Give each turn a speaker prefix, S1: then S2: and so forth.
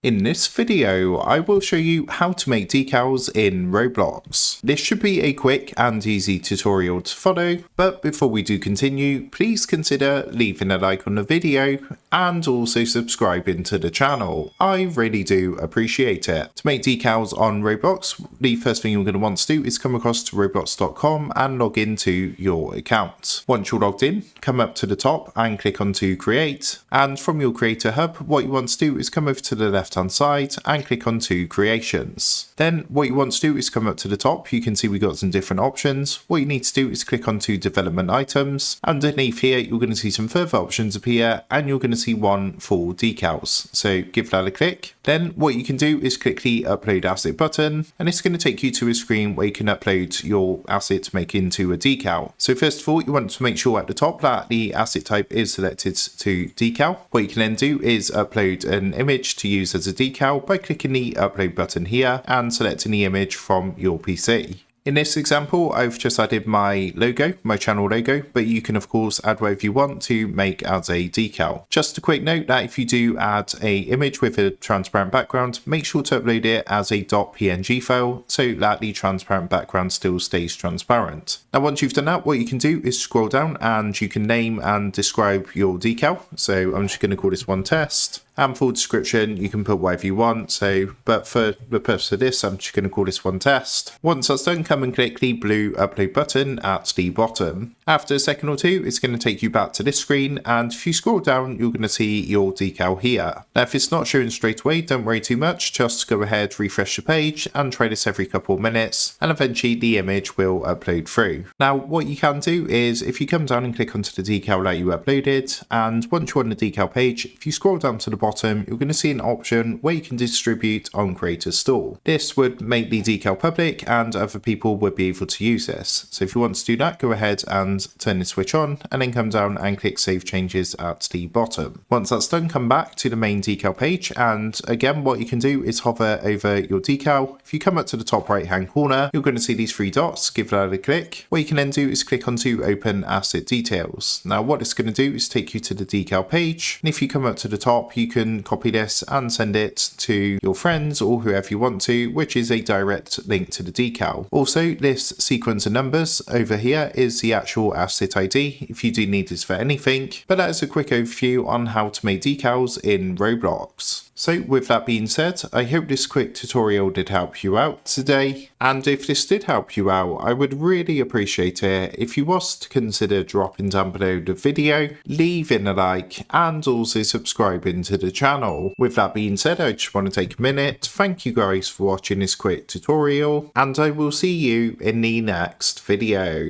S1: In this video, I will show you how to make decals in Roblox. This should be a quick and easy tutorial to follow, but before we do continue, please consider leaving a like on the video and also subscribing to the channel. I really do appreciate it. To make decals on Roblox, the first thing you're going to want to do is come across to roblox.com and log into your account. Once you're logged in, come up to the top and click onto Create, and from your Creator Hub, what you want to do is come over to the left hand side and click onto Creations. Then what you want to do is come up to the top. You can see we got some different options. What you need to do is click onto Development Items. Underneath here you're going to see some further options appear and you're going to see one for decals. So give that a click. Then what you can do is click the Upload Asset button, and it's going to take you to a screen where you can upload your asset to make into a decal. So first of all, you want to make sure at the top that the asset type is selected to decal. What you can then do is upload an image to use as a decal by clicking the Upload button here and selecting the image from your PC. In this example, I've just added my logo, my channel logo, but you can of course add whatever you want to make as a decal. Just a quick note that if you do add an image with a transparent background, make sure to upload it as a .png file so that the transparent background still stays transparent. Now once you've done that, what you can do is scroll down and you can name and describe your decal. So I'm just going to call this one test. And for description, you can put whatever you want. But for the purpose of this, I'm just going to call this one test. Once that's done, come and click the blue upload button at the bottom. After a second or two, it's going to take you back to this screen. And if you scroll down, you're going to see your decal here. Now, if it's not showing straight away, don't worry too much. Just go ahead, refresh the page and try this every couple of minutes. And eventually the image will upload through. Now, what you can do is if you come down and click onto the decal that you uploaded, and once you're on the decal page, if you scroll down to the bottom, you're going to see an option where you can distribute on Creator Store. This would make the decal public and other people would be able to use this. So if you want to do that, go ahead and turn the switch on and then come down and click Save Changes at the bottom. Once that's done, come back to the main decal page, and again what you can do is hover over your decal. If you come up to the top right hand corner, you're going to see these three dots. Give that a click. What you can then do is click onto Open Asset Details. Now what it's going to do is take you to the decal page, and if you come up to the top, you can copy this and send it to your friends or whoever you want to, which is a direct link to the decal. Also, this sequence of numbers over here is the actual asset ID if you do need this for anything, but that is a quick overview on how to make decals in Roblox. So with that being said, I hope this quick tutorial did help you out today, and if this did help you out, I would really appreciate it if you was to consider dropping down below the video, leaving a like and also subscribing to the channel. With that being said, I just want to take a minute, thank you guys for watching this quick tutorial, and I will see you in the next video.